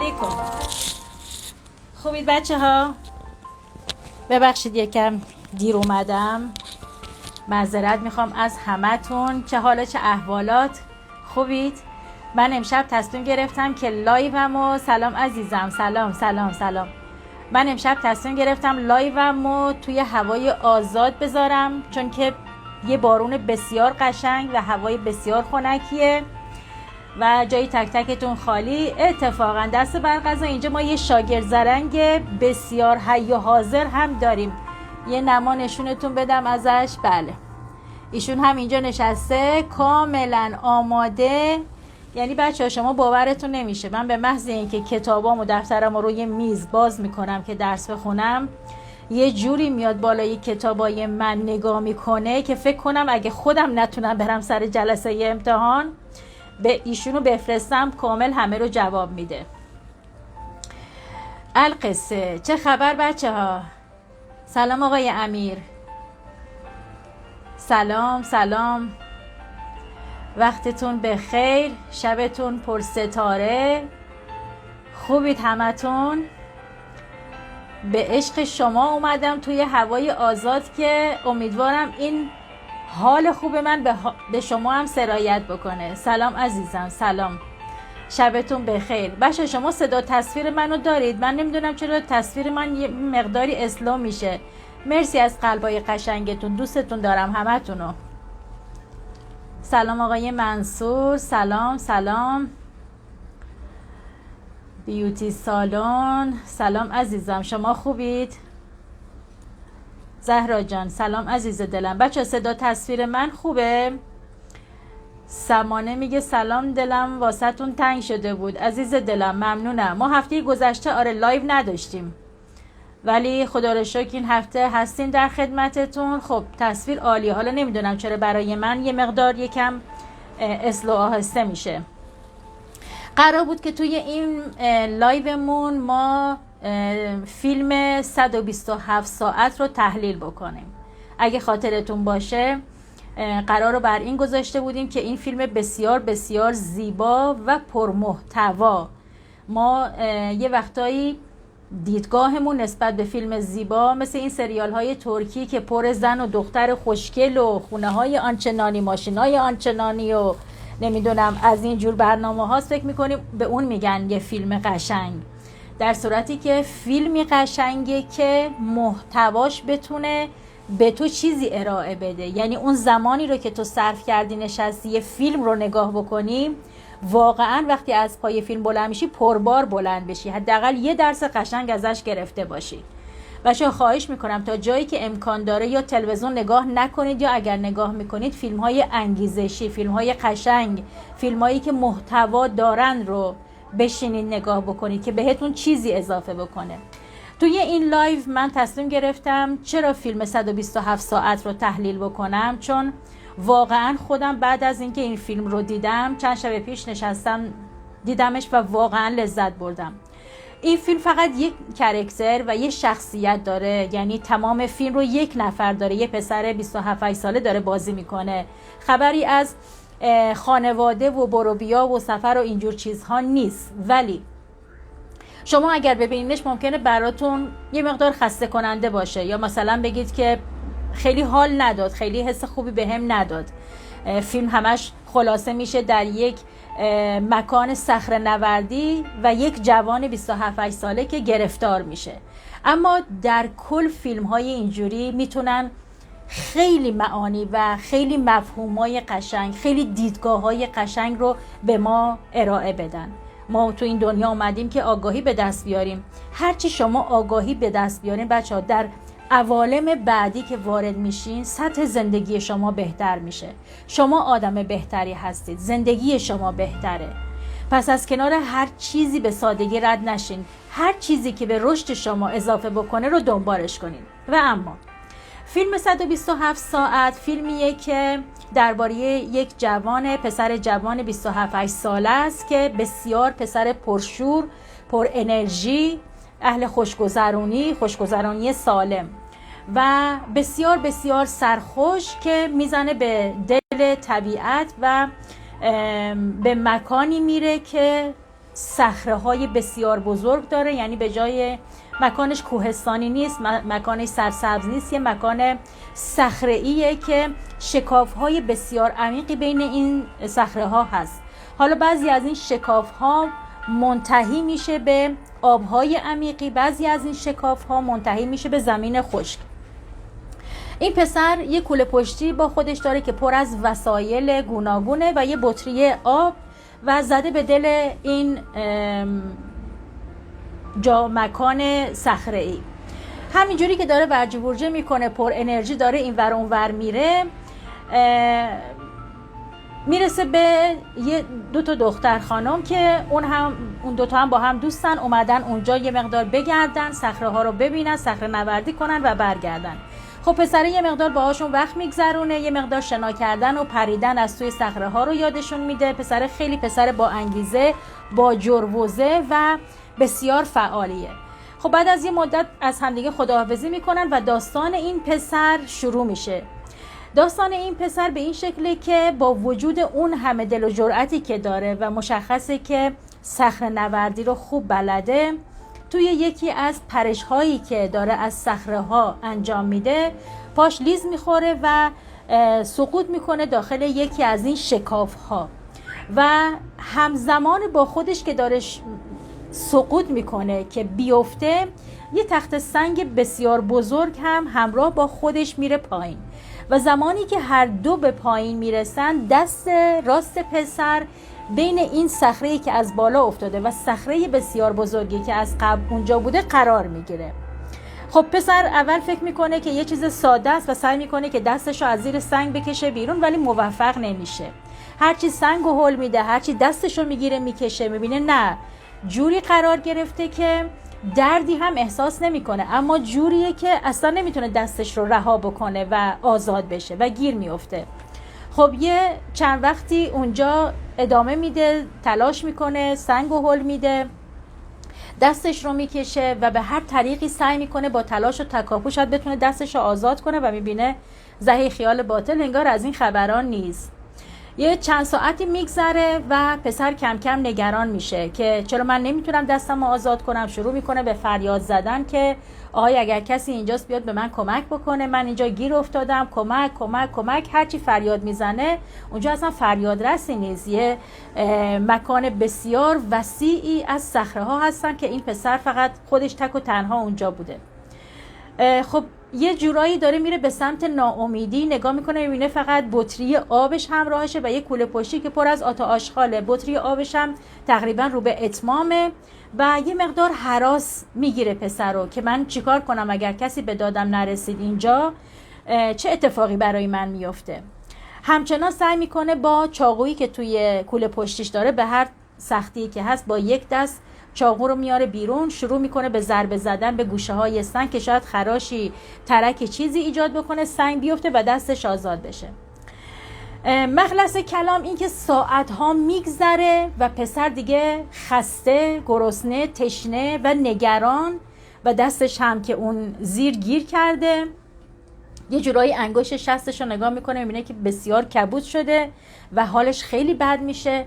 علیکم. خوبید بچه ها؟ ببخشید یکم دیر اومدم، معذرت میخوام از همتون. چه حالا چه احوالات؟ خوبید؟ من امشب تصمیم گرفتم که لایومو سلام عزیزم، سلام. من امشب تصمیم گرفتم لایومو توی هوای آزاد بذارم، چون که یه بارون بسیار قشنگ و هوای بسیار خنکیه و جای تک تکتون خالی. اتفاقا دست برقضا اینجا ما یه شاگرد زرنگ بسیار حی و حاضر هم داریم. یه نما نشونتون بدم ازش. بله، ایشون هم اینجا نشسته کاملا آماده. یعنی بچه ها شما باورتون نمیشه، من به محض اینکه کتابام و دفترم رو روی میز باز میکنم که درس بخونم، یه جوری میاد بالای کتابای من نگاه میکنه که فکر کنم اگه خودم نتونم برم سر جلسه امتحان به ایشونو بفرستم کامل همه رو جواب میده. القصه چه خبر بچه ها؟ سلام آقای امیر. سلام. وقتتون بخیر، شبتون پر ستاره. خوبید همتون؟ به عشق شما اومدم توی هوای آزاد که امیدوارم این حال خوب من به شما هم سرایت بکنه. سلام عزیزم، سلام. شبتون بخیر. بچه شما صدا تصویر منو دارید؟ من نمیدونم چرا تصویر من یه مقداری اسلو میشه. مرسی از قلبای قشنگتون، دوستتون دارم همتونو. سلام آقای منصور. سلام. بیوتی سالن. سلام عزیزم، شما خوبید؟ زهرا جان سلام عزیز دلم. بچه صدا تصویر من خوبه؟ سمانه میگه سلام دلم واسهتون تنگ شده بود. عزیز دلم ممنونم. ما هفته گذشته لایو نداشتیم، ولی خدا رو شکر این هفته هستیم در خدمتتون. خب تصویر عالیه. حالا نمیدونم چرا برای من یه مقدار یکم اسلو آهسته میشه. قرار بود که توی این لایومون ما فیلم 127 ساعت رو تحلیل بکنیم. اگه خاطرتون باشه قرار رو بر این گذاشته بودیم که این فیلم بسیار بسیار زیبا و پرمحتوا، ما یه وقتایی دیدگاهمون نسبت به فیلم زیبا مثل این سریال های ترکی که پر زن و دختر خوشگل و خونه های آنچنانی، ماشین های آنچنانی و نمیدونم از این جور برنامه هاست، فکر میکنیم به اون میگن یه فیلم قشنگ، در صورتی که فیلمی قشنگه که محتواش بتونه به تو چیزی ارائه بده. یعنی اون زمانی رو که تو صرف کردی نشستی یه فیلم رو نگاه بکنی، واقعا وقتی از پای فیلم بلند میشی پربار بلند بشی، حداقل یه درس قشنگ ازش گرفته باشی. بچه‌ها خواهش میکنم تا جایی که امکان داره یا تلویزیون نگاه نکنید، یا اگر نگاه میکنید فیلم های انگیزشی، فیلم های قشنگ، فیلم هایی که محتوا دارن رو بشینید نگاه بکنید که بهتون چیزی اضافه بکنه. توی این لایو من تصمیم گرفتم چرا فیلم 127 ساعت رو تحلیل بکنم، چون واقعا خودم بعد از اینکه این فیلم رو دیدم چند شب پیش نشستم دیدمش و واقعا لذت بردم. این فیلم فقط یک کاراکتر و یک شخصیت داره، یعنی تمام فیلم رو یک نفر داره، یه پسر 27 ساله داره بازی میکنه. خبری از خانواده و بروبیا و سفر و اینجور چیزها نیست، ولی شما اگر ببینیدش ممکنه براتون یه مقدار خسته کننده باشه، یا مثلا بگید که خیلی حال نداد، خیلی حس خوبی بهم نداد. فیلم همش خلاصه میشه در یک مکان صخره‌نوردی و یک جوان 27 ساله که گرفتار میشه. اما در کل فیلم های اینجوری میتونن خیلی معانی و خیلی مفهومای قشنگ، خیلی دیدگاه های قشنگ رو به ما ارائه بدن. ما تو این دنیا اومدیم که آگاهی به دست بیاریم. هرچی شما آگاهی به دست بیارین بچه‌ها، در عوالم بعدی که وارد میشین سطح زندگی شما بهتر میشه. شما آدم بهتری هستید، زندگی شما بهتره. پس از کنار هر چیزی به سادگی رد نشین. هر چیزی که به رشد شما اضافه بکنه رو دنبالش کنین. و اما فیلم 127 ساعت فیلمیه که درباره یک پسر جوان 27 ساله است که بسیار پسر پرشور، پر انرژی، اهل خوشگذرانی سالم و بسیار بسیار سرخوش که میزنه به دل طبیعت و به مکانی میره که صخره‌های بسیار بزرگ داره، یعنی به جای مکانش کوهستانی نیست، مکانش سرسبز نیست، یه مکان صخره‌ایه که شکاف‌های بسیار عمیقی بین این صخره‌ها هست. حالا بعضی از این شکاف‌ها منتهی میشه به آب‌های عمیقی، بعضی از این شکاف‌ها منتهی میشه به زمین خشک. این پسر یه کوله پشتی با خودش داره که پر از وسایل گوناگونه و یه بطری آب و زده به دل این مکان صخره‌ای. همینجوری که داره ورجه ورجه میکنه، پر انرژی داره این ور اون ور میره، میرسه به یه 2 تا دختر خانم که اون 2 تا هم با هم دوستن، اومدن اونجا یه مقدار بگردن، صخره ها رو ببینن، صخره نوردی کنن و برگردن. خب پسره یه مقدار باهاشون وقت میگذرونه، یه مقدار شنا کردن و پریدن از توی صخره ها رو یادشون میده. پسر خیلی پسر با انگیزه، با جروزه و بسیار فعالیه. خب بعد از یه مدت از همدیگه خداحافظی میکنن و داستان این پسر شروع میشه. داستان این پسر به این شکله که با وجود اون همه دل و جرأتی که داره و مشخصه که صخره نوردی رو خوب بلده، توی یکی از پرش هایی که داره از صخره ها انجام میده پاش لیز میخوره و سقوط میکنه داخل یکی از این شکاف ها و همزمان با خودش که داره سقوط میکنه که بیفته، یه تخت سنگ بسیار بزرگ هم همراه با خودش میره پایین و زمانی که هر دو به پایین میرسن، دست راست پسر بین این صخره‌ای که از بالا افتاده و صخره بسیار بزرگی که از قبل اونجا بوده قرار میگیره. خب پسر اول فکر میکنه که یه چیز ساده است و سعی میکنه که دستشو از زیر سنگ بکشه بیرون، ولی موفق نمیشه. هرچی سنگو هل میده، هرچی دستشو میگیره میکشه، میبینه نه، جوری قرار گرفته که دردی هم احساس نمیکنه، اما جوریه که اصلا نمیتونه دستش رو رها بکنه و آزاد بشه و گیر میفته. خب یه چند وقتی اونجا ادامه میده، تلاش میکنه، سنگو هل میده، دستش رو میکشه و به هر طریقی سعی میکنه با تلاش و تکاپو شاید بتونه دستش رو آزاد کنه و میبینه زهی خیال باطل، انگار از این خبران نیست. یه چند ساعتی میگذره و پسر کم کم نگران میشه که چرا من نمیتونم دستم رو آزاد کنم. شروع میکنه به فریاد زدن که آهای اگر کسی اینجاست بیاد به من کمک بکنه، من اینجا گیر افتادم، کمک کمک کمک. هرچی فریاد میزنه اونجا اصلا فریاد رسی نیست، یه مکان بسیار وسیعی از صخره ها هستن که این پسر فقط خودش تک و تنها اونجا بوده. خب یه جورایی داره میره به سمت ناامیدی، نگاه میکنه میبینه فقط بطری آبش همراهشه و یه کوله پشتی که پر از آت آشغاله. بطری آبش هم تقریبا رو به اتمامه و یه مقدار هراس میگیره پسر رو که من چیکار کنم اگر کسی به دادم نرسید اینجا، چه اتفاقی برای من میفته. همچنان سعی میکنه با چاقویی که توی کوله پشتیش داره به هر سختی که هست با یک دست چاقو رو میاره بیرون، شروع میکنه به ضربه زدن به گوشه های سنگ که شاید خراشی، ترک چیزی ایجاد بکنه، سنگ بیفته و دستش آزاد بشه. مخلص کلام این که ساعت ها میگذره و پسر دیگه خسته، گرسنه، تشنه و نگران و دستش هم که اون زیر گیر کرده، یه جورایی انگشت شستش رو نگاه میکنه، میبینه که بسیار کبود شده و حالش خیلی بد میشه.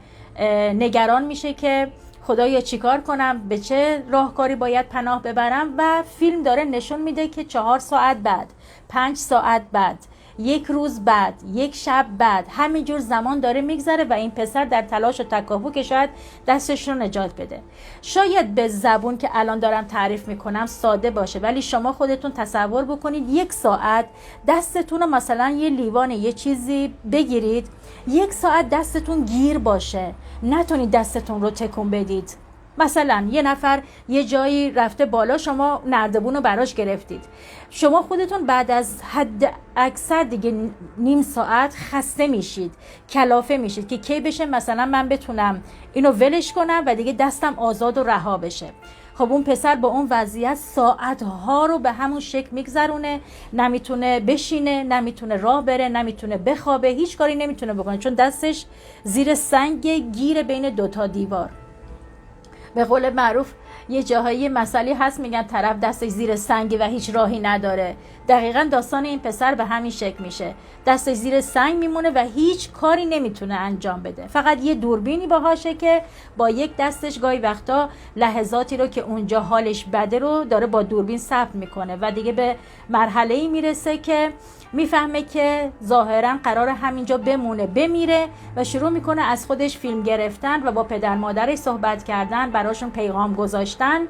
نگران میشه که خدایا چیکار کنم، به چه راهکاری باید پناه ببرم و فیلم داره نشون میده که 4 ساعت بعد، 5 ساعت بعد، 1 روز بعد، 1 شب بعد، همینجور زمان داره میگذره و این پسر در تلاش و تکاپو که شاید دستش رو نجات بده. شاید به زبون که الان دارم تعریف میکنم ساده باشه، ولی شما خودتون تصور بکنید 1 ساعت دستتون رو مثلا یه لیوان یه چیزی بگیرید، 1 ساعت دستتون گیر باشه، نتونید دستتون رو تکون بدید. مثلا یه نفر یه جایی رفته بالا، شما نردبون رو براش گرفتید، شما خودتون بعد از حد اکثر دیگه نیم ساعت خسته میشید، کلافه میشید که کی بشه مثلا من بتونم اینو ولش کنم و دیگه دستم آزاد و رها بشه. خب اون پسر با اون وضعیت ساعتها رو به همون شکل میگذرونه، نمیتونه بشینه، نمیتونه راه بره، نمیتونه بخوابه، هیچ کاری نمیتونه بکنه چون دستش زیر سنگ گیر بین 2 تا دیوار. به قول معروف یه جاهایی مسئله هست میگن طرف دستش زیر سنگ و هیچ راهی نداره. دقیقا داستان این پسر به همین شکل میشه، دستش زیر سنگ میمونه و هیچ کاری نمیتونه انجام بده، فقط یه دوربینی باهاشه که با یک دستش گاهی وقتا لحظاتی رو که اونجا حالش بده رو داره با دوربین ثبت میکنه و دیگه به مرحله‌ای میرسه که میفهمه که ظاهرا قرار همینجا بمونه، بمیره و شروع میکنه از خودش فیلم گرفتن و با پدر مادرش صحبت کردن، براشون پیغام گذاشتن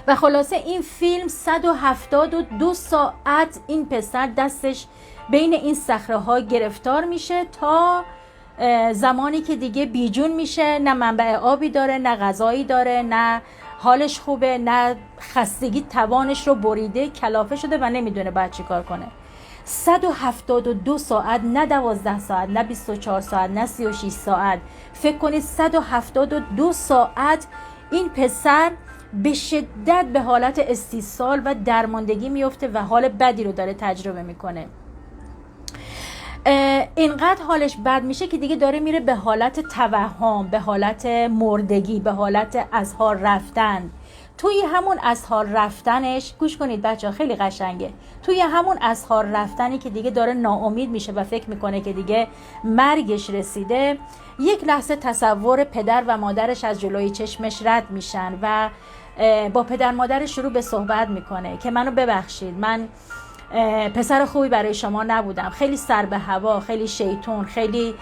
و خلاصه این فیلم 172 ساعت این پسر دستش بین این صخره ها گرفتار میشه تا زمانی که دیگه بیجون میشه، نه منبع آبی داره، نه غذایی داره، نه حالش خوبه، نه خستگی توانش رو بریده، کلافه شده و نمیدونه باید چی کار کنه. 172 ساعت، نه 12 ساعت، نه 24 ساعت، نه 36 ساعت. فکر کنید 172 ساعت این پسر به شدت به حالت استیصال و درماندگی میفته و حال بدی رو داره تجربه میکنه. اینقدر حالش بد میشه که دیگه داره میره به حالت توهم، به حالت مردگی، به حالت از حال رفتن. توی همون از حال رفتنش، گوش کنید بچه ها خیلی قشنگه، توی همون از حال رفتنی که دیگه داره ناامید میشه و فکر میکنه که دیگه مرگش رسیده، یک لحظه تصور پدر و مادرش از جلوی چشمش رد میشن و با پدر مادرش شروع به صحبت میکنه که منو ببخشید، من پسر خوبی برای شما نبودم، خیلی سر به هوا، خیلی شیطون، خیلی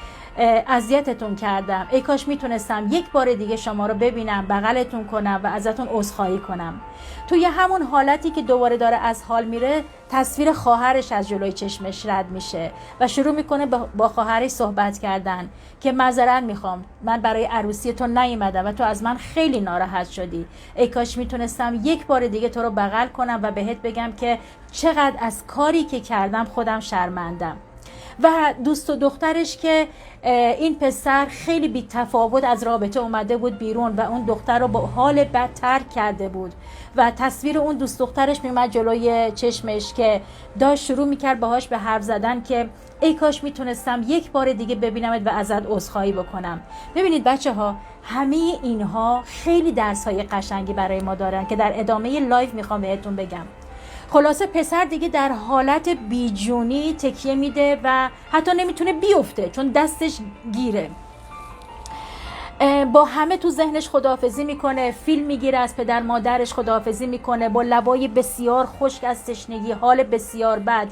اذیتتون کردم، ای کاش میتونستم یک بار دیگه شما رو ببینم، بغلتون کنم و ازتون عذرخواهی کنم. توی همون حالتی که دوباره داره از حال میره، تصویر خواهرش از جلوی چشمش رد میشه و شروع میکنه با خواهرش صحبت کردن که معذرت میخوام، من برای عروسی تو نیومدم و تو از من خیلی ناراحت شدی، ای کاش میتونستم یک بار دیگه تو رو بغل کنم و بهت بگم که چقدر از کاری که کردم خودم شرمندم. و دوست و دخترش که این پسر خیلی بی تفاوت از رابطه اومده بود بیرون و اون دختر رو با حال بد ترک کرده بود و تصویر اون دوست دخترش میومد جلوی چشمش که داشت شروع میکرد باهاش به حرف زدن که ای کاش میتونستم یک بار دیگه ببینمت و ازت عذرخواهی بکنم. ببینید بچه ها، همه اینها خیلی درس های قشنگی برای ما دارن که در ادامه لایو میخوام بهتون بگم. خلاصه پسر دیگه در حالت بیجونی تکیه میده و حتی نمیتونه بیفته چون دستش گیره. با همه تو ذهنش خداحافظی میکنه، فیلم میگیره از پدر مادرش، خداحافظی میکنه با لبای بسیار خشک از تشنگی، حال بسیار بد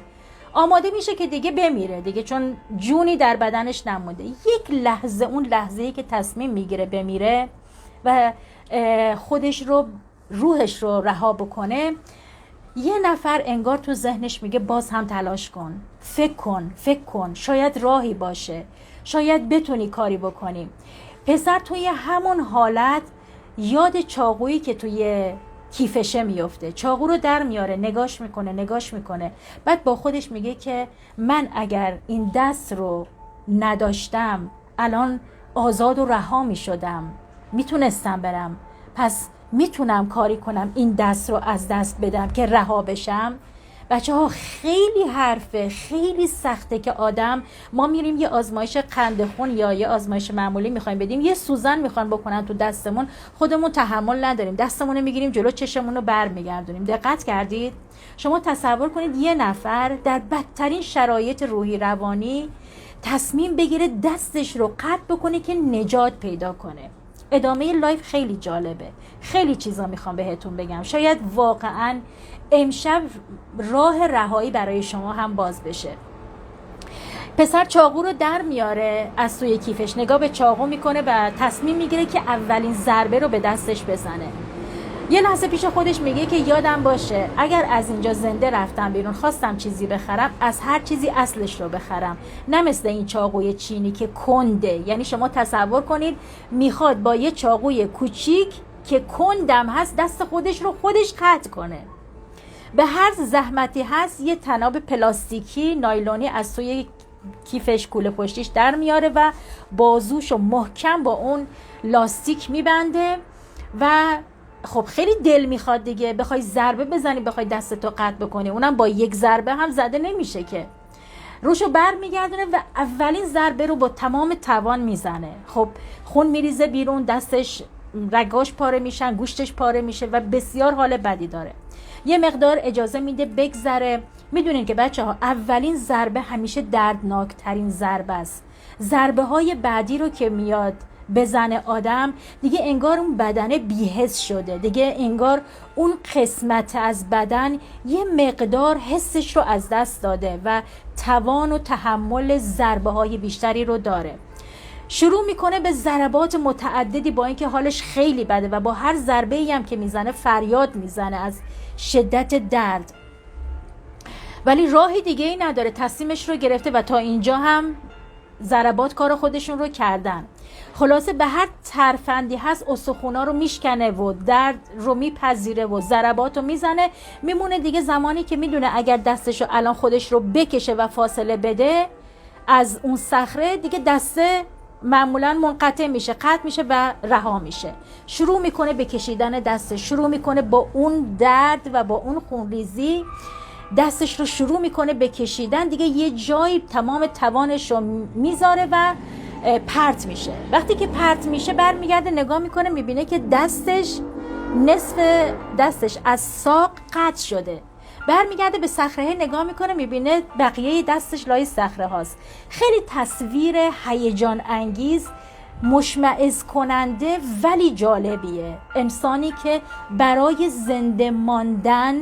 آماده میشه که دیگه بمیره دیگه، چون جونی در بدنش نمونده. یک لحظه، اون لحظه‌ای که تصمیم میگیره بمیره و خودش رو، روحش رو رها بکنه، یه نفر انگار تو ذهنش میگه باز هم تلاش کن، فکر کن، شاید راهی باشه، شاید بتونی کاری بکنی. پسر توی همون حالت یاد چاقویی که توی کیفشه میفته، چاقو رو در میاره، نگاش میکنه، بعد با خودش میگه که من اگر این دست رو نداشتم الان آزاد و رها میشدم، میتونستم برم، پس میتونم کاری کنم این دست رو از دست بدم که رها بشم. بچه ها خیلی حرفه، خیلی سخته که ما میریم یه آزمایش قند خون یا یه آزمایش معمولی میخوایم بدیم، یه سوزن میخوان بکنن تو دستمون، خودمون تحمل نداریم، دستمون رو میگیریم جلو چشمون رو برمیگردونیم. دقت کردید؟ شما تصور کنید یه نفر در بدترین شرایط روحی روانی تصمیم بگیره دستش رو قطع بکنه که نجات پیدا کنه. ادامه لایف خیلی جالبه، خیلی چیزا میخوام بهتون بگم، شاید واقعا امشب راه رهایی برای شما هم باز بشه. پسر چاقو رو در میاره از توی کیفش، نگاه به چاقو میکنه و تصمیم میگیره که اولین ضربه رو به دستش بزنه. یه لحظه پیش خودش میگه که یادم باشه اگر از اینجا زنده رفتم بیرون خواستم چیزی بخرم، از هر چیزی اصلش رو بخرم، نه مثل این چاقوی چینی که کنده. یعنی شما تصور کنید میخواد با یه چاقوی کوچیک که کندم هست دست خودش رو خودش قطع کنه. به هر زحمتی هست یه تناب پلاستیکی نایلونی از توی کیفش، کوله پشتیش در میاره و بازوشو محکم با اون لاستیک میبنده و خب خیلی دل میخواد دیگه بخوای ضربه بزنی، بخوای دستتو قطع بکنی، اونم با یک ضربه هم زده نمیشه که. روشو بر میگردونه و اولین ضربه رو با تمام توان میزنه. خب خون میریزه بیرون، دستش رگاش پاره میشن، گوشتش پاره میشه و بسیار حال بدی داره. یه مقدار اجازه میده بگذره. میدونین که بچه ها اولین ضربه همیشه دردناک ترین ضربه است. ضربه های بعدی رو که میاد بزنه آدم، دیگه انگار اون بدن بی‌حس شده، دیگه انگار اون قسمت از بدن یه مقدار حسش رو از دست داده و توان و تحمل ضربه های بیشتری رو داره. شروع میکنه به ضربات متعددی با اینکه حالش خیلی بده و با هر ضربه‌ای هم که میزنه فریاد میزنه از شدت درد، ولی راهی دیگه ای نداره. تصمیمش رو گرفته و تا اینجا هم ضربات کار خودشون رو کردن. خلاصه به هر ترفندی هست استخونا رو میشکنه و درد رو میپذیره و ضربات رو میزنه. میمونه دیگه زمانی که میدونه اگر دستش رو الان خودش رو بکشه و فاصله بده از اون صخره، دیگه دسته معمولا منقطع میشه، قطع میشه و رها میشه. شروع میکنه به کشیدن دستش، شروع میکنه با اون درد و با اون خونریزی دستش رو شروع میکنه به کشیدن. دیگه یه جایی تمام توانش رو میذاره و پرت میشه. وقتی که پرت میشه برمیگرده نگاه میکنه، میبینه که دستش نصف دستش از ساق قطع شده. برمیگرده به صخره نگاه میکنه، میبینه بقیه دستش لای صخره هاست. خیلی تصویر هیجان انگیز، مشمئز کننده ولی جالبیه. انسانی که برای زنده ماندن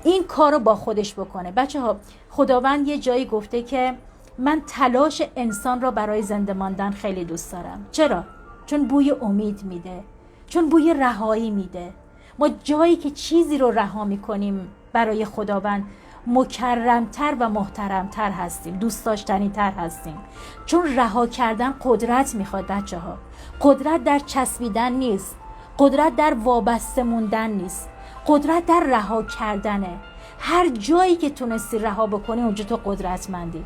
این کار رو با خودش بکنه. بچه ها خداوند یه جایی گفته که من تلاش انسان را برای زنده ماندن خیلی دوست دارم. چرا؟ چون بوی امید میده، چون بوی رهایی میده. ما جایی که چیزی رو رها میکنیم برای خداوند مکرمتر و محترمتر هستیم، دوست داشتنی تر هستیم. چون رها کردن قدرت میخواد بچه ها. قدرت در چسبیدن نیست، قدرت در وابسته موندن نیست، قدرت در رها کردنه. هر جایی که تونستی رها بکنی اونجا تو قدرتمندی.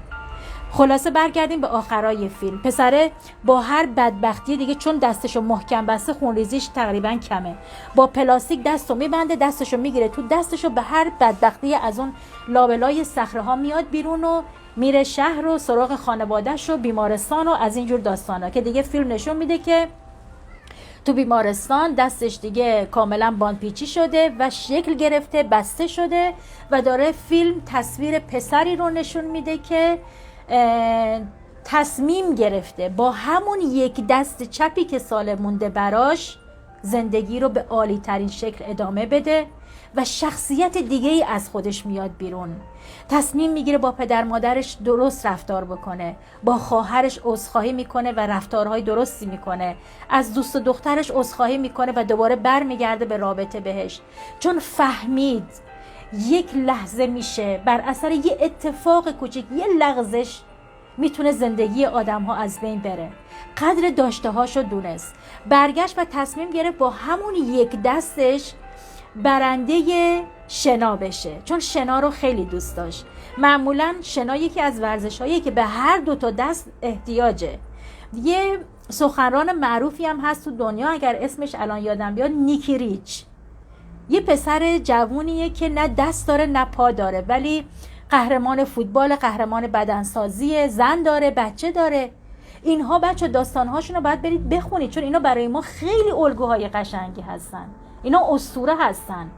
خلاصه برگردیم به آخرای فیلم. پسره با هر بدبختی دیگه، چون دستشو محکم بسته خونریزیش تقریبا کمه، با پلاستیک دستو میبنده، دستشو میگیره تو دستشو، به هر بدبختی از اون لابلای صخره ها میاد بیرون و میره شهر و سراغ خانواده‌ش و بیمارستان و از اینجور داستانا که دیگه فیلم نشون میده که تو بیمارستان دستش دیگه کاملا باندپیچی شده و شکل گرفته، بسته شده و داره فیلم تصویر پسری رو نشون میده که تصمیم گرفته با همون یک دست چپی که سالم مونده براش زندگی رو به عالی ترین شکل ادامه بده و شخصیت دیگه ای از خودش میاد بیرون. تصمیم میگیره با پدر مادرش درست رفتار بکنه، با خواهرش عذرخواهی میکنه و رفتارهای درستی میکنه، از دوست و دخترش عذرخواهی میکنه و دوباره برمیگرده به رابطه بهش، چون فهمید یک لحظه میشه بر اثر یه اتفاق کوچیک، یه لغزش میتونه زندگی آدم ها از بین بره. قدر داشته هاشو دونست، برگشت و تصمیم گرفت با همون یک دستش برنده شنا بشه، چون شنا رو خیلی دوست داشت. معمولا شنا یکی از ورزش‌هایی که به هر دو تا دست احتیاجه. یه سخنران معروفی هم هست تو دنیا، اگر اسمش الان یادم بیاد، نیکی ریچ. یه پسر جوونیه که نه دست داره نه پا داره، ولی قهرمان فوتبال، قهرمان بدنسازی، زن داره، بچه داره. اینها بچه داستانهاشون رو باید برید بخونید، چون اینا برای ما خیلی الگوهای قشنگی هستن، اینا اسطوره هستن.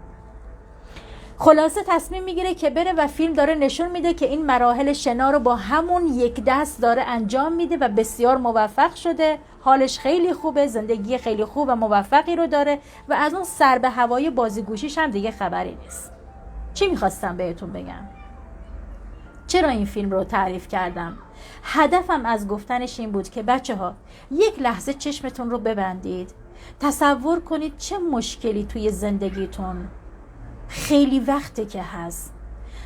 خلاصه تصمیم میگیره که بره و فیلم داره نشون میده که این مراحل شنا رو با همون یک دست داره انجام میده و بسیار موفق شده. حالش خیلی خوبه، زندگی خیلی خوب و موفقی رو داره و از اون سر به هوای بازیگوشیش هم دیگه خبری نیست. چی میخواستم بهتون بگم؟ چرا این فیلم رو تعریف کردم؟ هدفم از گفتنش این بود که بچه ها یک لحظه چشمتون رو ببندید، تصور کنید چه مشکلی توی زندگیتون خیلی وقته که هست.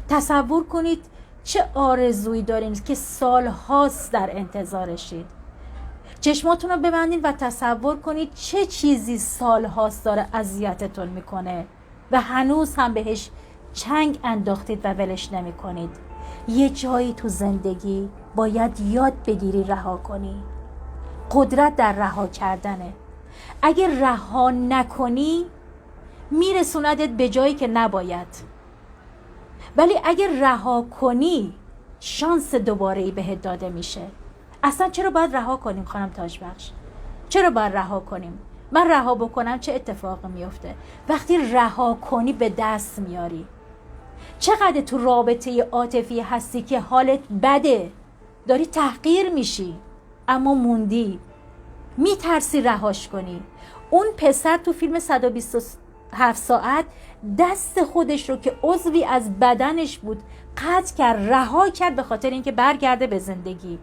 تصور کنید چه آرزویی دارین که سال هاست در انتظارشید. چشماتون رو ببندید و تصور کنید چه چیزی سال هاست داره اذیتتون میکنه و هنوز هم بهش چنگ انداختید و ولش نمی کنید. یه جایی تو زندگی باید یاد بگیری رها کنی. قدرت در رها کردنه. اگر رها نکنی میرسوندت به جایی که نباید، ولی اگر رها کنی شانس دوباره‌ای بهت داده میشه. اصلا چرا باید رها کنیم خانم تاجبخش؟ چرا باید رها کنیم؟ من رها بکنم چه اتفاقی میفته؟ وقتی رها کنی به دست میاری. چقدر تو رابطه عاطفی هستی که حالت بده، داری تحقیر میشی اما موندی، میترسی رهاش کنی. اون پسر تو فیلم 127 ساعت دست خودش رو که عضوی از بدنش بود قطع کرد، رها کرد به خاطر اینکه برگرده به زندگی.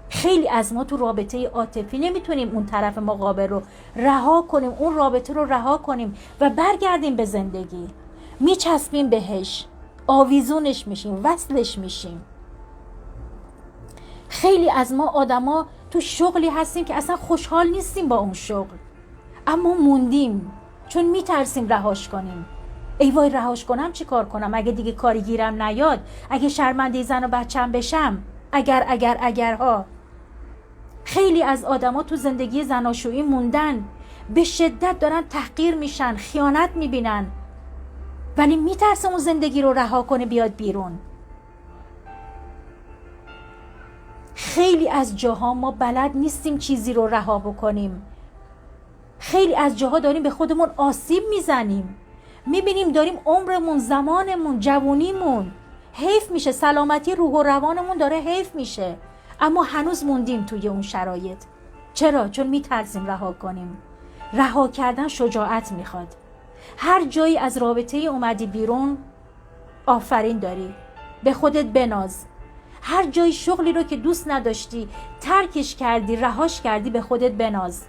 خیلی از ما تو رابطه عاطفی نمیتونیم اون طرف مقابل رو رها کنیم، اون رابطه رو رها کنیم و برگردیم به زندگی. میچسبیم بهش، آویزونش میشیم، وصلش میشیم. خیلی از ما آدما تو شغلی هستیم که اصلا خوشحال نیستیم با اون شغل، اما موندیم چون میترسیم رهاش کنیم. ای وای رهاش کنم چی کار کنم؟ اگه دیگه کاری گیرم نیاد، اگه شرمنده زن و بچم بشم، اگرها. خیلی از آدما تو زندگی زناشویی موندن، به شدت دارن تحقیر میشن، خیانت میبینن، ولی میترسه اون زندگی رو رها کنه بیاد بیرون. خیلی از جاها ما بلد نیستیم چیزی رو رها بکنیم. خیلی از جاها داریم به خودمون آسیب میزنیم، میبینیم داریم عمرمون، زمانمون، جوونیمون حیف میشه، سلامتی روح و روانمون داره حیف میشه، اما هنوز موندیم توی اون شرایط. چرا؟ چون میترسیم رها کنیم. رها کردن شجاعت میخواد. هر جایی از رابطه اومدی بیرون، آفرین داری، به خودت بناز. هر جایی شغلی رو که دوست نداشتی ترکش کردی، رهاش کردی، به خودت بناز.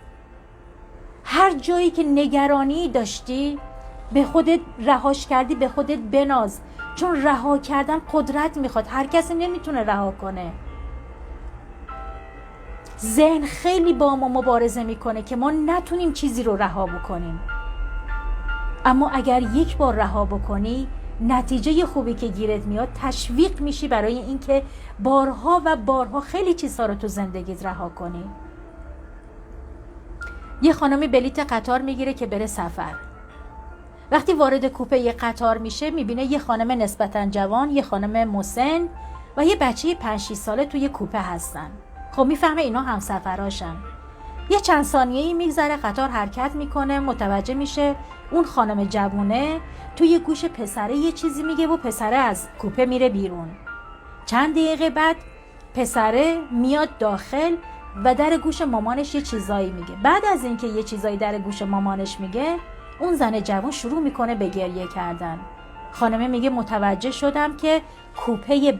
هر جایی که نگرانی داشتی به خودت رهاش کردی، به خودت بناز، چون رها کردن قدرت میخواد. هر کسی نمیتونه رها کنه. ذهن خیلی با ما مبارزه میکنه که ما نتونیم چیزی رو رها بکنیم، اما اگر یک بار رها بکنی، نتیجه خوبی که گیرت میاد، تشویق میشی برای اینکه بارها و بارها خیلی چیزها رو تو زندگیت رها کنی. یه خانمی بلیت قطار میگیره که بره سفر. وقتی وارد کوپه قطار میشه، میبینه یه خانم نسبتاً جوان، یه خانم مسن و یه بچه 5-6 ساله توی کوپه هستن. خب میفهمه اینا همسفراشن. یه چند ثانیه‌ای میگذره، قطار حرکت میکنه، متوجه میشه اون خانم جوونه توی گوش پسره یه چیزی میگه و پسره از کوپه میره بیرون. چند دقیقه بعد پسره میاد داخل و در گوش مامانش یه چیزایی میگه. بعد از اینکه یه چیزایی در گوش مامانش میگه، اون زن جوان شروع میکنه به گریه کردن. خانمه میگه متوجه شدم که کوپه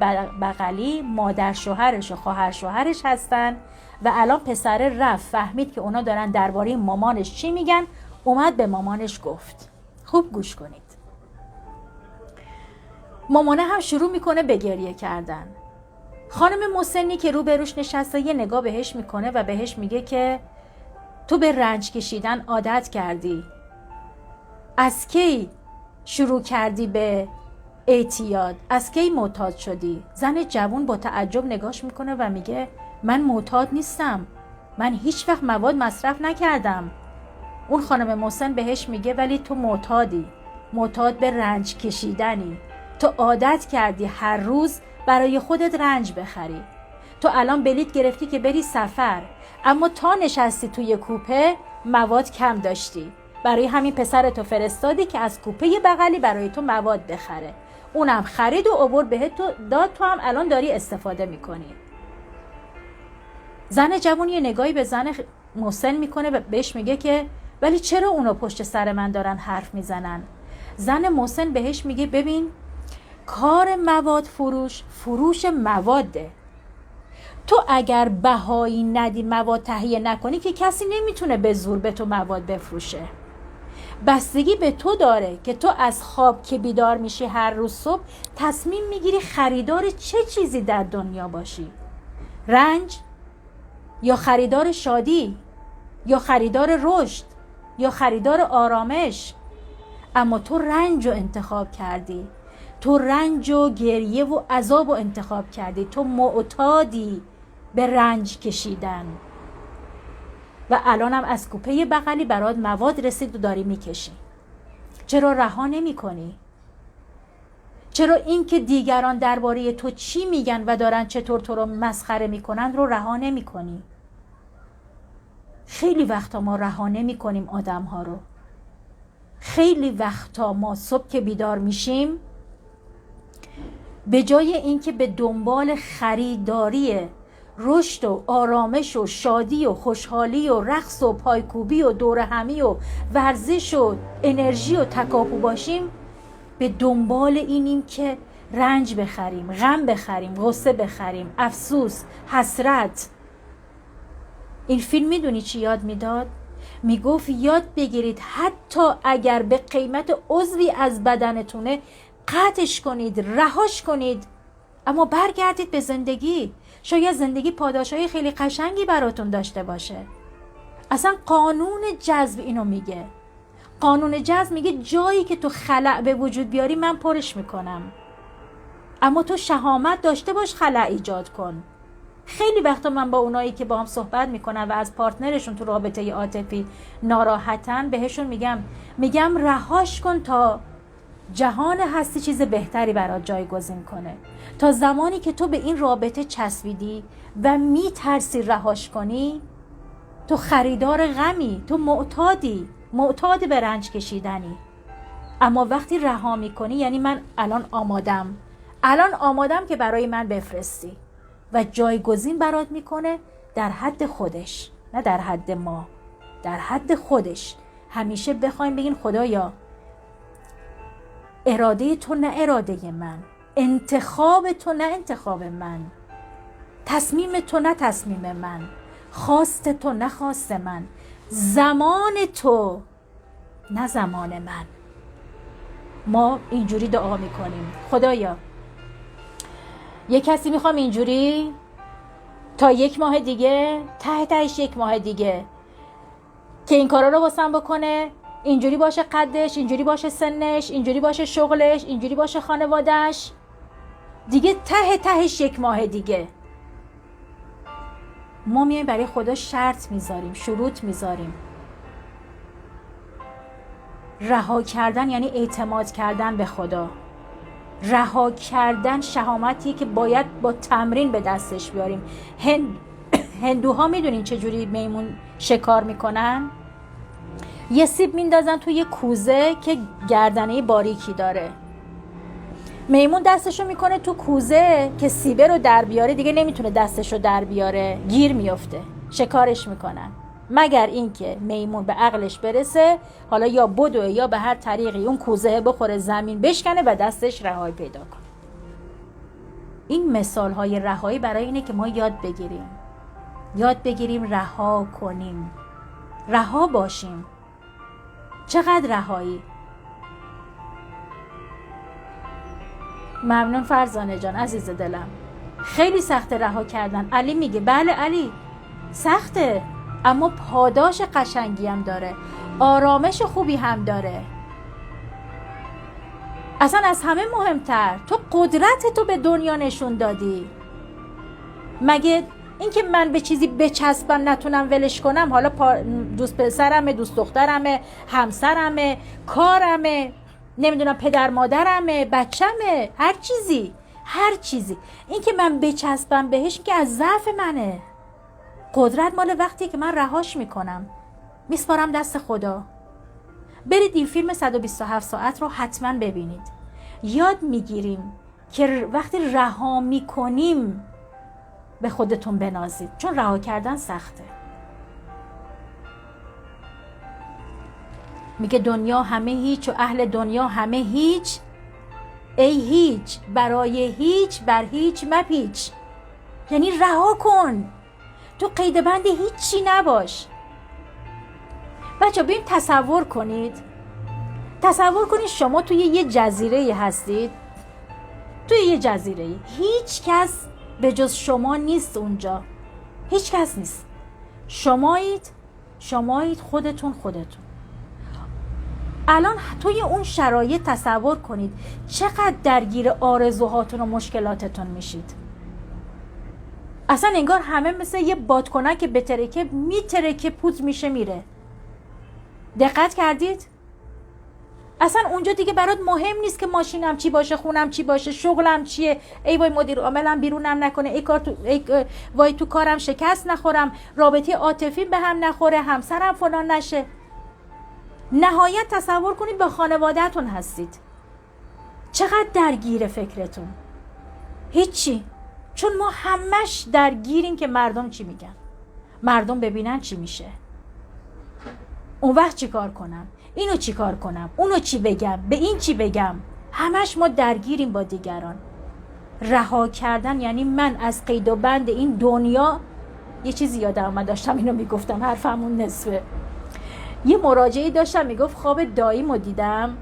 بغلی مادر شوهرش و خواهر شوهرش هستن و الان پسره رفت فهمید که اونا دارن درباره مامانش چی میگن، اومد به مامانش گفت. خوب گوش کنید. مامانه هم شروع میکنه به گریه کردن. خانم مسنی که روبروش نشسته یه نگاه بهش میکنه و بهش میگه که تو به رنج کشیدن عادت کردی. از کی شروع کردی به اعتیاد؟ از کی معتاد شدی؟ زن جوان با تعجب نگاش میکنه و میگه من معتاد نیستم، من هیچ وقت مواد مصرف نکردم. اون خانم مسن بهش میگه ولی تو معتادی، معتاد به رنج کشیدنی. تو عادت کردی هر روز برای خودت رنج بخری. تو الان بلیت گرفتی که بری سفر، اما تا نشستی توی کوپه مواد کم داشتی. برای همین پسرتو فرستادی که از کوپه بغلی برای تو مواد بخره. اونم خرید و آورد بهت داد، تو هم الان داری استفاده میکنی. زن جوان یه نگاهی به زن مسن میکنه و بهش میگه که ولی چرا اونا پشت سر من دارن حرف میزنن؟ زن مسن بهش میگه ببین، کار مواد فروش مواده. تو اگر بهایی ندی، مواد تهیه نکنی، که کسی نمیتونه به زور به تو مواد بفروشه. بستگی به تو داره که تو از خواب که بیدار میشی هر روز صبح تصمیم میگیری خریدار چه چیزی در دنیا باشی. رنج یا خریدار شادی یا خریدار رشد یا خریدار آرامش. اما تو رنج رو انتخاب کردی. تو رنج و گریه و عذاب رو انتخاب کردی. تو معتادی به رنج کشیدن و الانم از کوپه بغلی برات مواد رسید و داری میکشی. چرا رها نمی کنی؟ چرا این که دیگران درباره تو چی میگن و دارن چطور تو رو مسخره میکنن رو رها نمی کنی؟ خیلی وقتا ما رها نمی‌کنیم آدم‌ها رو. خیلی وقتا ما صبح که بیدار میشیم به جای اینکه به دنبال خریداری رشد و آرامش و شادی و خوشحالی و رقص و پایکوبی و دور همی و ورزش و انرژی و تکاپو باشیم، به دنبال اینیم که رنج بخریم، غم بخریم، غصه بخریم، افسوس، حسرت. این فیلم میدونی چی یاد میداد؟ میگفت یاد بگیرید حتی اگر به قیمت عضوی از بدنتونه قطعش کنید، رهاش کنید، اما برگردید به زندگی. شاید زندگی پاداشهای خیلی قشنگی براتون داشته باشه. اصلا قانون جذب اینو میگه. قانون جذب میگه جایی که تو خلأ به وجود بیاری من پرش میکنم، اما تو شهامت داشته باش خلأ ایجاد کن. خیلی وقتا من با اونایی که با هم صحبت میکنن و از پارتنرشون تو رابطه عاطفی ناراحتن بهشون میگم رهاش کن تا جهان هستی چیز بهتری برات جایگزین کنه. تا زمانی که تو به این رابطه چسبیدی و میترسی رهاش کنی، تو خریدار غمی، تو معتاد به رنج کشیدنی. اما وقتی رها میکنی یعنی من الان آمادم که برای من بفرستی و جایگزین برات میکنه در حد خودش، نه در حد ما، در حد خودش. همیشه بخوایم بگین خدایا اراده تو نه اراده من، انتخاب تو نه انتخاب من، تصمیم تو نه تصمیم من، خواست تو نه خواست من، زمان تو نه زمان من. ما اینجوری دعا میکنیم خدایا یک کسی میخوام اینجوری تا 1 ماه دیگه، تهش 1 ماه دیگه که این کارا رو واسم بکنه، اینجوری باشه قدش، اینجوری باشه سنش، اینجوری باشه شغلش، اینجوری باشه خانوادهش، دیگه تهش 1 ماه دیگه. ما میایم برای خدا شرط میذاریم، شروط میذاریم. رها کردن یعنی اعتماد کردن به خدا. رها کردن شهامتیه که باید با تمرین به دستش بیاریم. هندوها میدونین چجوری میمون شکار میکنن؟ یه سیب میندازن توی یه کوزه که گردنه باریکی داره. میمون دستشو میکنه تو کوزه که سیبه رو در بیاره، دیگه نمیتونه دستشو در بیاره، گیر میفته. شکارش میکنن مگر اینکه میمون به عقلش برسه، حالا یا بدوه یا به هر طریقی اون کوزه بخوره زمین بشکنه و دستش رهایی پیدا کنه. این مثال های رهایی برای اینه که ما یاد بگیریم رها کنیم، رها باشیم. چقدر رهایی. ممنون فرزانه جان عزیز دلم. خیلی سخته رها کردن. علی میگه بله علی سخته، اما پاداش قشنگی هم داره، آرامش خوبی هم داره. اصلا از همه مهمتر تو قدرت تو به دنیا نشون دادی. مگه اینکه من به چیزی بچسبم نتونم ولش کنم؟ حالا دوست پسرمه، دوست دخترمه، همسرمه، کارمه، نمیدونم پدر مادرمه، بچمه، هر چیزی این که من بچسبم بهش که از ضعف منه. قدرت مال وقتی که من رهاش میکنم، میسپارم دست خدا. برید این فیلم 127 ساعت رو حتما ببینید. یاد میگیریم که وقتی رها میکنیم به خودتون بنازید، چون رها کردن سخته. میگه دنیا همه هیچ و اهل دنیا همه هیچ. ای هیچ برای هیچ بر هیچ مپیچ. یعنی رها کن، تو قید بند هیچی نباش. بچه ببین تصور کنید شما توی یه جزیره هستید، توی یه جزیره هیچ کس به جز شما نیست اونجا، هیچ کس نیست. شمایید خودتون. الان توی اون شرایط تصور کنید چقدر درگیر آرزوهاتون و مشکلاتتون میشید. اصلا انگار همه مثل یه بادکنک که میترکه پود میشه میره. دقت کردید؟ اصلا اونجا دیگه برات مهم نیست که ماشینم چی باشه، خونم چی باشه، شغلم چیه، ای وای مدیر عاملم بیرونم نکنه، وای تو کارم شکست نخورم، رابطه عاطفی به هم نخوره، همسرم فلان نشه. نهایت تصور کنید با خانواده‌تون هستید، چقدر درگیر فکرتون؟ هیچی. چون ما همش درگیریم که مردم چی میگن، مردم ببینن چی میشه، اون وقت چی کار کنم، اینو چی کار کنم، اونو چی بگم، به این چی بگم. همش ما درگیریم با دیگران. رها کردن یعنی من از قید و بند این دنیا. یه چیزی یادم اومد، داشتم اینو میگفتم، حرفمون نصفه. یه مراجعی داشتم میگفت خواب داییمو دیدم،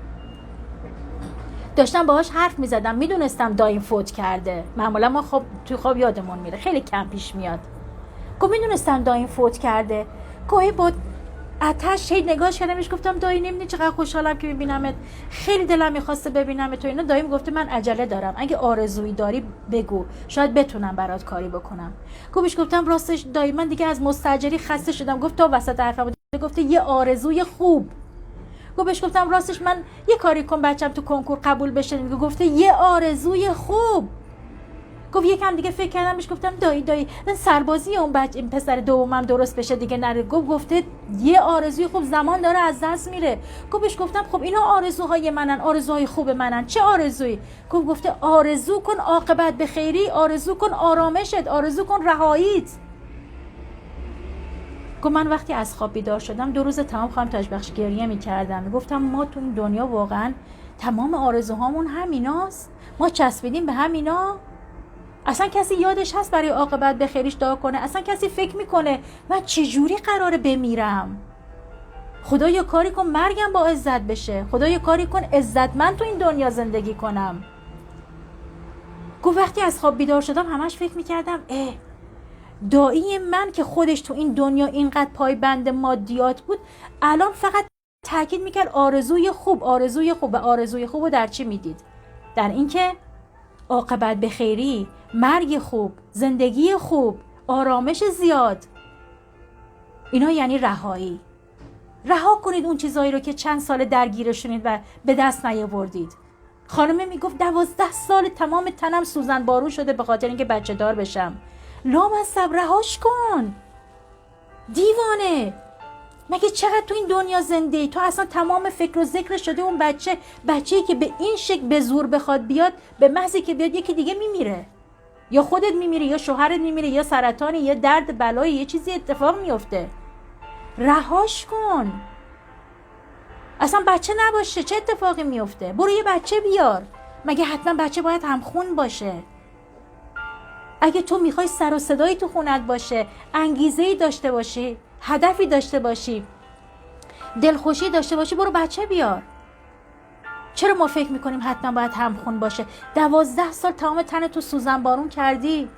داشتم باهاش حرف میزدم، میدونستم داییم فوت کرده. معمولا ما تو خواب یادمون میره، خیلی کم پیش میاد. گفت میدونستم داییم فوت کرده. گاهی با آتش هی نگاهش کردم، بهش گفتم دایی نمیدونی چقدر خوشحالم که میبینمت، خیلی دلم میخواسته ببینمت تو اینا. داییم گفته من عجله دارم، اگه آرزویی داری بگو، شاید بتونم برات کاری بکنم. گفتش گفتم راستش دایی من دیگه از مستاجری خسته شدم. گفت تا وسط حرفم گفته یه آرزوی خوب. گفتش گفتم راستش من یه کاری کن بچم تو کنکور قبول بشه. گفته یه آرزوی خوب. گفت یکم دیگه فکر کردم، بهش گفتم دایی سربازی اون این پسر دومم درست بشه دیگه نره. گفته یه آرزوی خوب، زمان داره از دست میره. گفتش گفتم خب اینا آرزوهای منن، آرزوهای خوب منن. چه آرزویی؟ گفته آرزو کن عاقبت به خیری، آرزو کن آرامشت، آرزو کن رهاییت. گفت من وقتی از خواب بیدار شدم 2 روز تمام خانم تاجبخش گریه می‌کردم. گفتم ما تو این دنیا واقعا تمام آرزوهامون همیناست، ما چسبیدیم به همینا. اصلا کسی یادش هست برای عاقبت به خیریش دعا کنه؟ اصلا کسی فکر میکنه من چجوری قراره بمیرم؟ خدایا کاری کن مرگم با عزت بشه، خدایا کاری کن عزتمند تو این دنیا زندگی کنم. گفت وقتی از خواب بیدار شدم همش فکر میکردم دایی من که خودش تو این دنیا اینقدر پایبند مادیات بود، الان فقط تاکید میکرد آرزوی خوب، آرزوی خوب. و آرزوی خوب رو در چی میدید؟ در این که عاقبت به خیری، مرگ خوب، زندگی خوب، آرامش زیاد. اینا یعنی رهایی. رها کنید اون چیزایی رو که چند سال درگیرشونید و به دست نیاوردید. خانمه میگفت 12 سال تمام تنم سوزن بارون شده به خاطر اینکه بچه دار بشم. لامصب رهاش کن دیوانه. مگه چقدر تو این دنیا زنده ای؟ تو اصلا تمام فکر و ذکر شده اون بچه‌ای که به این شکل به زور بخواد بیاد، به محضی که بیاد یکی دیگه میمیره، یا خودت میمیری، یا شوهرت میمیره، یا سرطانی، یا درد بلایی، یه چیزی اتفاق میفته. رهاش کن. اصلا بچه نباشه چه اتفاقی میفته؟ برو یه بچه بیار. مگه حتما بچه باید همخون باشه؟ اگه تو میخوای سر و صدایی تو خونت باشه، انگیزه‌ای داشته باشی، هدفی داشته باشی، دلخوشی داشته باشی، برو بچه بیار. چرا ما فکر میکنیم حتما باید همخون باشه؟ 12 سال تمام تن تو سوزن بارون کردی.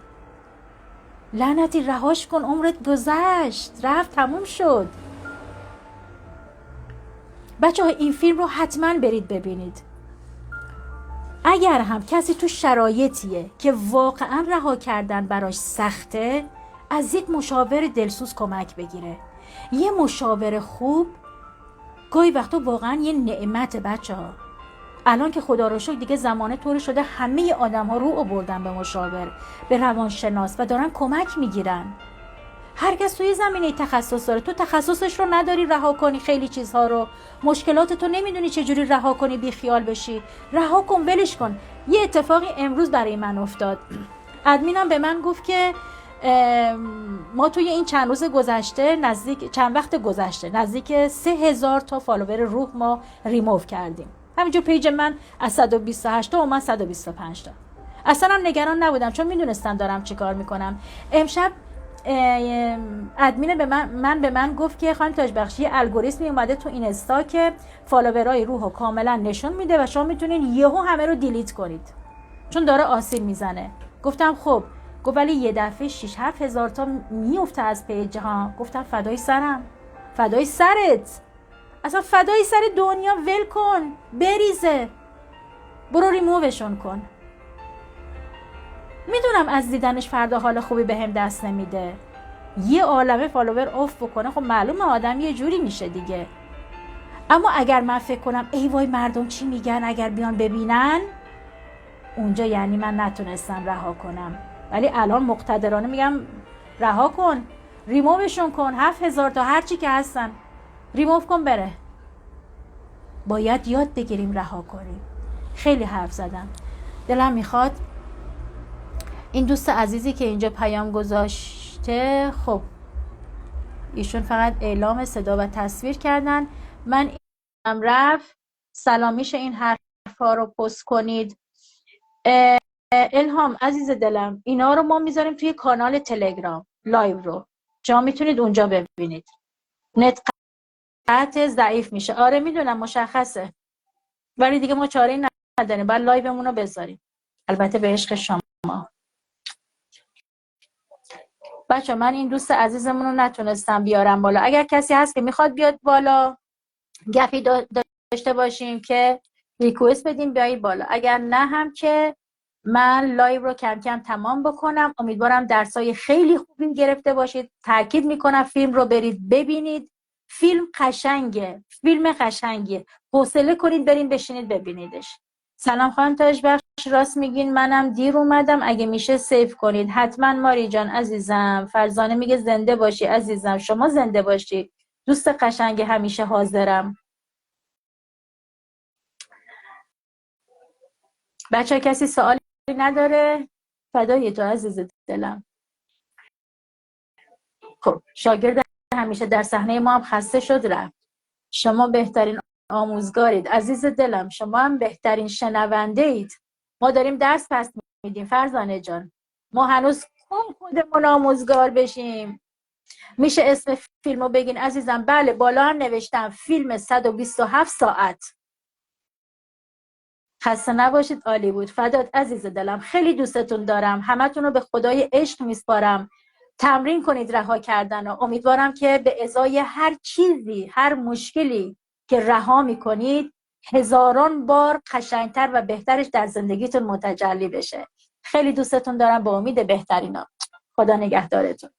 لعنتی رهاش کن، عمرت گذشت، رفت، تموم شد. بچه‌ها این فیلم رو حتما برید ببینید. اگر هم کسی تو شرایطیه که واقعا رها کردن براش سخته، از یک مشاور دلسوز کمک بگیره. یه مشاور خوب گاهی وقتا واقعا یه نعمت. بچه‌ها الان که خدا رو شکر دیگه زمانه طوری شده همه آدم‌ها رو آوردن به مشاور، به روانشناس و دارن کمک میگیرن. هر کس توی زمینه تخصص داره. تو تخصصش رو نداری رها کنی خیلی چیزها رو، مشکلات تو نمیدونی چجوری رها کنی، بی خیال بشی، رها کن، ولش کن. یه اتفاقی امروز برای من افتاد. ادمینم به من گفت که ما توی این چند روز گذشته، چند وقت گذشته نزدیک 3000 تا فالوور روح ما ریموو کردیم. همینجور پیج من از 128 تا اومد 125 تا. اصلا هم نگران نبودم چون میدونستم دارم چی کار میکنم. امشب ادمین به من گفت که خانم تاجبخش یه الگوریتمی اومده تو اینستا که فالوورای روحو کاملا نشون میده و شما میتونین یهو همه رو دیلیت کنید چون داره آسیب میزنه. گفتم خب. گفت ولی یه دفعه 6-7 هزار تا میفته از پیج ها. گفتم فدای سرم، فدای سرت، اصلا فدای سر دنیا، ول کن بریزه، برو ریمووشون کن. میدونم از دیدنش فردا حال خوبی بهم دست نمیده. یه عالمه فالوور آف بکنه خب معلومه آدم یه جوری میشه دیگه. اما اگر من فکر کنم ای وای مردم چی میگن اگر بیان ببینن، اونجا یعنی من نتونستم رها کنم. ولی الان مقتدرانه میگم رها کن، ریمووشون کن، 7000 تا هرچی که هستن ریموو کن بره. باید یاد بگیریم رها کنیم. خیلی حرف زدم، دلم میخواد این دوست عزیزی که اینجا پیام گذاشته، خب ایشون فقط اعلام صدا و تصویر کردن. من اینم رفت سلامیش این حرفا رو پست کنید. الهام عزیز دلم، اینا رو ما میذاریم توی کانال تلگرام لایو رو، شما میتونید اونجا ببینید. نت قطع ضعیف میشه. آره میدونم مشخصه، ولی دیگه ما چاره‌ای نداریم، باید لایومون رو بذاریم، البته به عشق شما. بچه من این دوست عزیزمون رو نتونستم بیارم بالا. اگر کسی هست که میخواد بیاد بالا، گپی داشته باشیم که ریکوست بدیم بیایید بالا. اگر نه هم که من لایو رو کم کم تمام بکنم. امیدوارم درسای خیلی خوبی گرفته باشید. تاکید میکنم فیلم رو برید ببینید. فیلم قشنگه، فیلم قشنگیه، حوصله کنید برید بشینید ببینیدش. سلام خانم تاجبخش، راست میگین منم دیر اومدم، اگه میشه سیف کنید حتما. ماری جان عزیزم، فرزانه میگه زنده باشی عزیزم، شما زنده باشی دوست قشنگ، همیشه حاضرم. بچه کسی سوالی نداره؟ فدای تو عزیز دلم. خب شاگرد همیشه در صحنه ما هم خسته شد رفت. شما بهترین آموزگارید عزیز دلم، شما هم بهترین شنونده اید. ما داریم درس پس میدیم فرزانه جان، ما هنوز خودمون آموزگار بشیم. میشه اسم فیلمو بگین عزیزم؟ بله بالا هم نوشتم، فیلم 127 ساعت. خسته نباشید، عالی بود. فدات عزیز دلم، خیلی دوستتون دارم، همتون رو به خدای عشق میسپارم. تمرین کنید رها کردن و امیدوارم که به ازای هر چیزی، هر مشکلی که رها میکنید، هزاران بار قشنگتر و بهترش در زندگیتون متجلی بشه. خیلی دوستتون دارم، با امید بهترینا. خدا نگهدارتون.